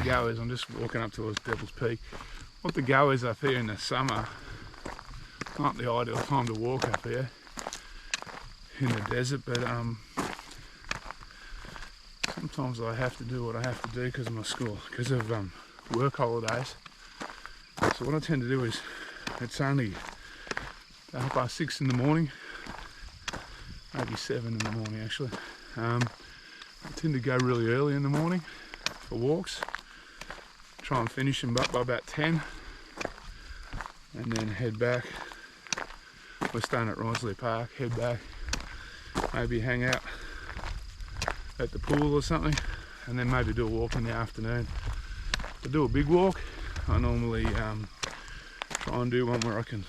go is, I'm just walking up towards Devil's Peak. What the go is up here in the summer, not the ideal time to walk up here in the desert, but sometimes I have to do what I have to do because of my school, because of work holidays. So what I tend to do is, it's only 6:30 in the morning, maybe 7 in the morning actually. I tend to go really early in the morning for walks, try and finish them up by about 10, and then head back. We're staying at Risley Park, head back, maybe hang out at the pool or something, and then maybe do a walk in the afternoon. To do a big walk, I normally try and do one where I can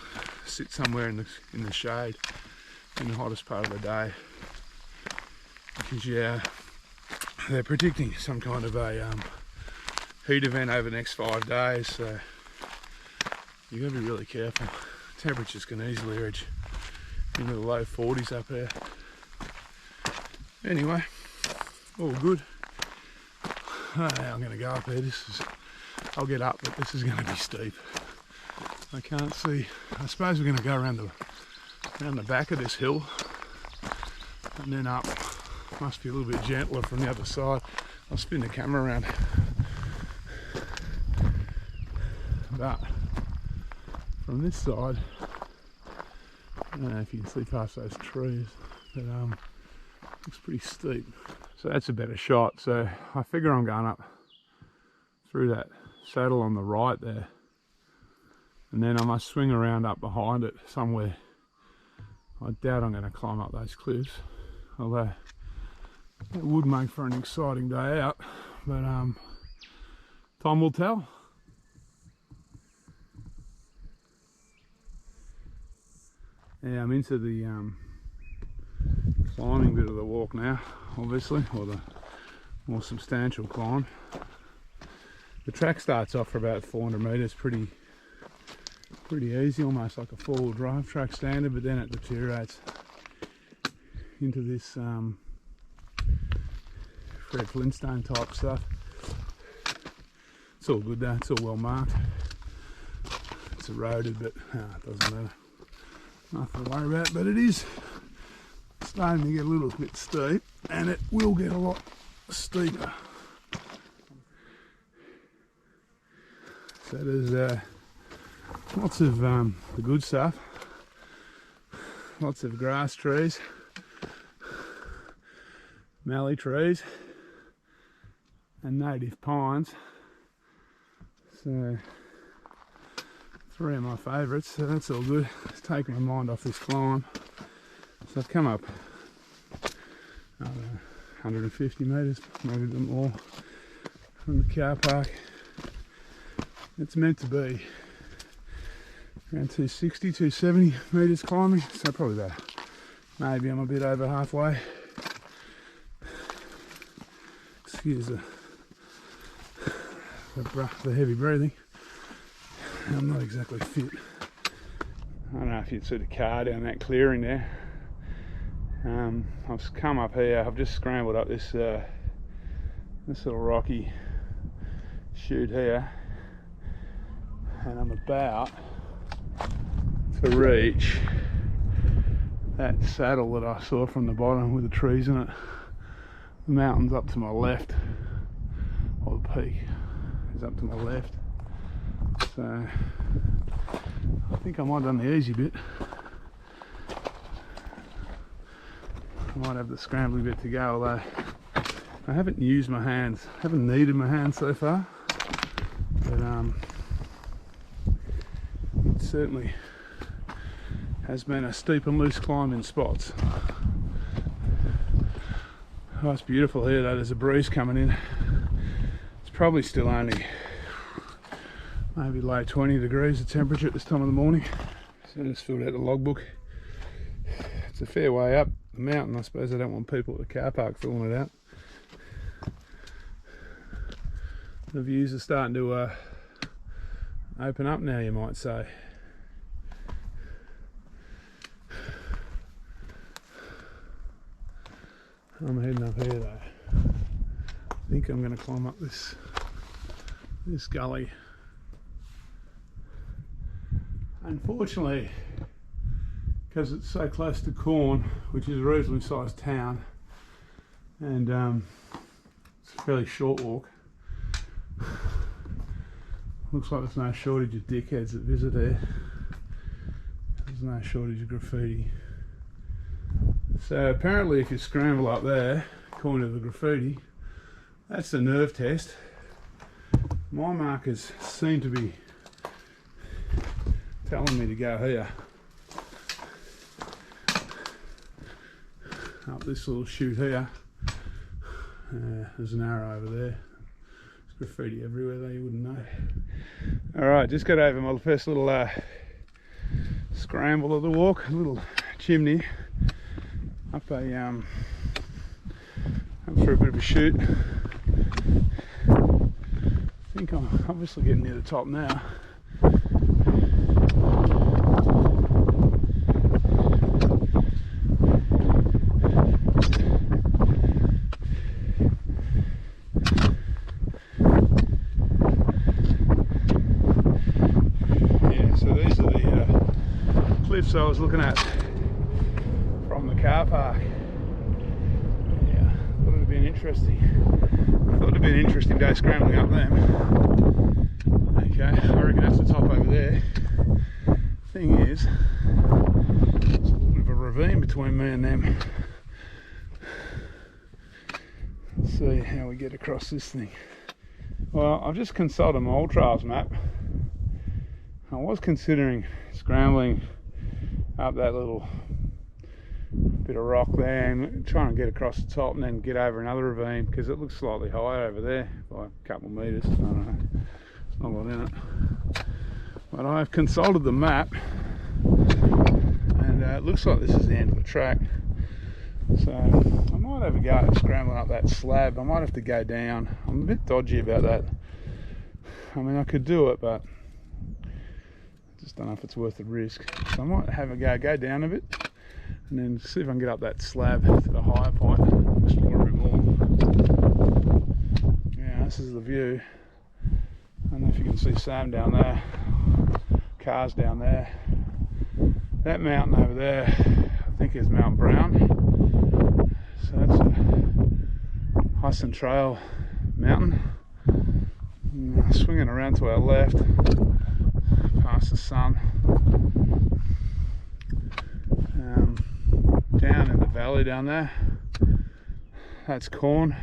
sit somewhere in the shade in the hottest part of the day, because yeah, they're predicting some kind of a heat event over the next 5 days, so you got to be really careful. Temperatures can easily reach into the low 40s up here. Anyway, all good. I'm going to go up there. I'll get up, but this is going to be steep. I can't see. I suppose we're going to go around the back of this hill and then up. Must be a little bit gentler from the other side. I'll spin the camera around. But from this side, I don't know if you can see past those trees, but looks pretty steep. So that's a better shot. So I figure I'm going up through that saddle on the right there, and then I must swing around up behind it somewhere. I doubt I'm going to climb up those cliffs, although it would make for an exciting day out, but time will tell. Yeah, I'm into the climbing bit of the walk now, obviously, or the more substantial climb. The track starts off for about 400 metres, pretty easy, almost like a four-wheel drive track standard, but then it deteriorates into this Fred Flintstone type stuff. It's all good though, it's all well marked. It's eroded, but it doesn't matter. Nothing to worry about, but it is starting to get a little bit steep, and it will get a lot steeper. So there's lots of the good stuff, lots of grass trees, mallee trees, and native pines. So 3 of my favourites, so that's all good. It's taking my mind off this climb. So I've come up 150 metres, maybe a bit more, from the car park. It's meant to be around 260, 270 metres climbing, so probably about, maybe I'm a bit over halfway. Excuse the heavy breathing. I'm not exactly fit. I don't know if you'd see the car down that clearing there. I've come up here, I've just scrambled up this little rocky chute here, and I'm about to reach that saddle that I saw from the bottom with the trees in it. The mountain's up to my left, or the peak is up to my left. So I think I might have done the easy bit. I might have the scrambly bit to go, although I haven't used my hands, haven't needed my hands so far, but it certainly has been a steep and loose climb in spots. Oh, it's beautiful here though, there's a breeze coming in. It's probably still only maybe low 20 degrees the temperature at this time of the morning. So I just filled out the logbook. It's a fair way up the mountain. I suppose I don't want people at the car park filling it out. The views are starting to open up now, you might say. I'm heading up here though. I think I'm going to climb up this this gully. Unfortunately, because it's so close to Quorn, which is a reasonably sized town, and it's a fairly short walk. Looks like there's no shortage of dickheads that visit there. There's no shortage of graffiti. So apparently if you scramble up there, according to the graffiti, that's the nerve test. My markers seem to be telling me to go here. Up this little chute here. There's an arrow over there. There's graffiti everywhere though, you wouldn't know. Alright, just got over my first little scramble of the walk, a little chimney up up for a bit of a chute. I think I'm obviously getting near the top now. I was looking at from the car park. Yeah, thought it'd be interesting. Thought it'd be an interesting day scrambling up them. Okay, I reckon that's the top over there. Thing is, there's a little bit of a ravine between me and them. Let's see how we get across this thing. Well, I've just consulted my All Trails map. I was considering scrambling up that little bit of rock there and trying to get across the top and then get over another ravine, because it looks slightly higher over there by a couple of metres. I don't know, there's not a lot in it. But I've consulted the map and it looks like this is the end of the track. So I might have a go at scrambling up that slab. I might have to go down. I'm a bit dodgy about that. I mean, I could do it, but just don't know if it's worth the risk. So I might have a go down a bit and then see if I can get up that slab to the higher point, explore a bit more. Yeah, this is the view. I don't know if you can see Sam down there, cars down there. That mountain over there, I think is Mount Brown. So that's a Hudson Trail mountain. Swinging around to our left, past the sun, down in the valley down there, that's Quorn.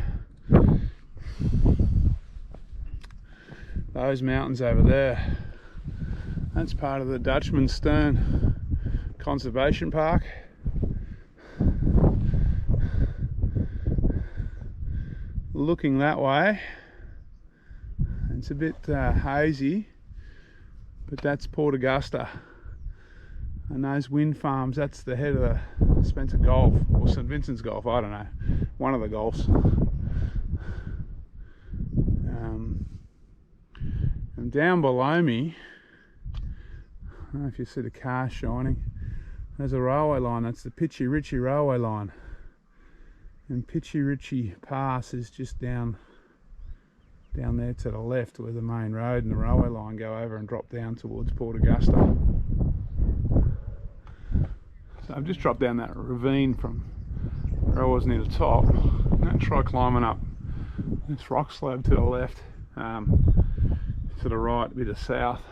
Those mountains over there, that's part of the Dutchman Stern Conservation Park. Looking that way, it's a bit hazy, but that's Port Augusta, and those wind farms, that's the head of the Spencer Golf or St Vincent's Golf, I don't know, one of the golfs. And down below me, I don't know if you see the car shining, there's a railway line. That's the Pitchy Ritchie railway line, and Pitchy Ritchie Pass is just down there to the left, where the main road and the railway line go over and drop down towards Port Augusta. So I've just dropped down that ravine from where I was near the top, and then try climbing up this rock slab to the left, to the right, a bit of south,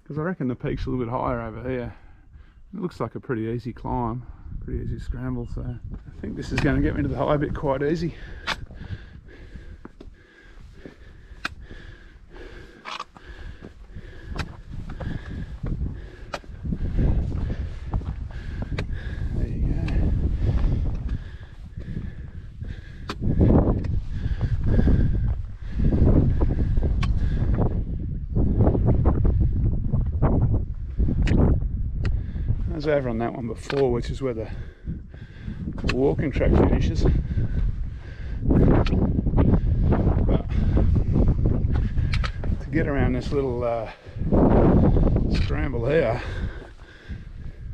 because I reckon the peak's a little bit higher over here. It looks like a pretty easy climb, pretty easy scramble, so I think this is going to get me to the high bit quite easy. I was over on that one before, which is where the walking track finishes. But to get around this little scramble here,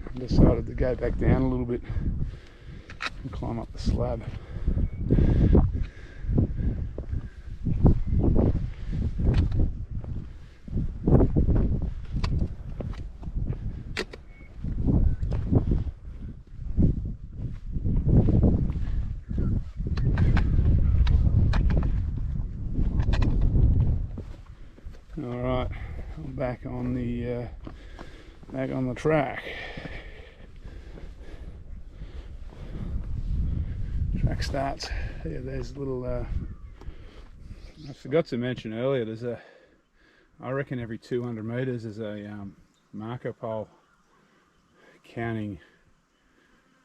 I decided to go back down a little bit and climb up the slab. back on the track. Track starts. Yeah, there's a little. I forgot to mention earlier. There's a. I reckon every 200 meters there's a marker pole counting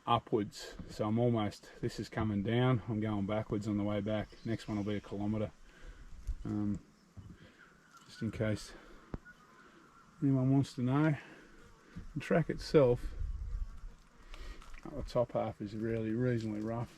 upwards. So I'm almost. This is coming down. I'm going backwards on the way back. Next one will be a kilometre. Just in case anyone wants to know. The track itself, the top half is really reasonably rough.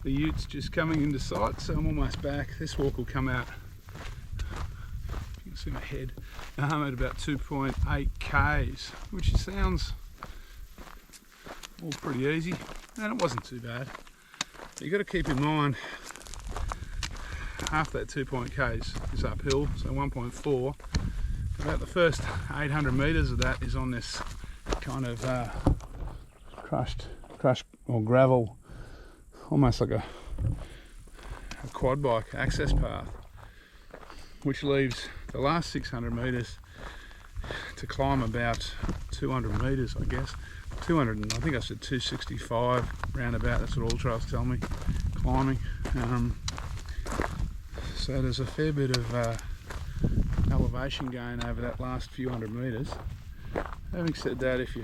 The Utes just coming into sight, so I'm almost back. This walk will come out, if you can see my head, at about 2.8 k's, which sounds all pretty easy, and it wasn't too bad. But you've got to keep in mind, half that 2.8 k's is uphill, so 1.4. About the first 800 metres of that is on this kind of crushed or gravel, almost like a quad bike access path, which leaves the last 600 metres to climb about 200 metres, I guess. 200, I think I said 265 roundabout, that's what all trails tell me, climbing. So there's a fair bit of elevation gain over that last few hundred metres. Having said that, if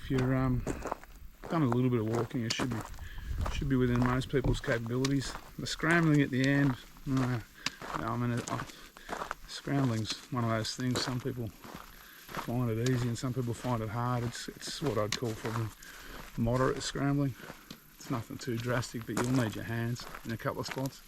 you're done a little bit of walking, it should be within most people's capabilities. The scrambling at the end, scrambling's one of those things. Some people find it easy and some people find it hard. It's what I'd call probably moderate scrambling. It's nothing too drastic, but you'll need your hands in a couple of spots.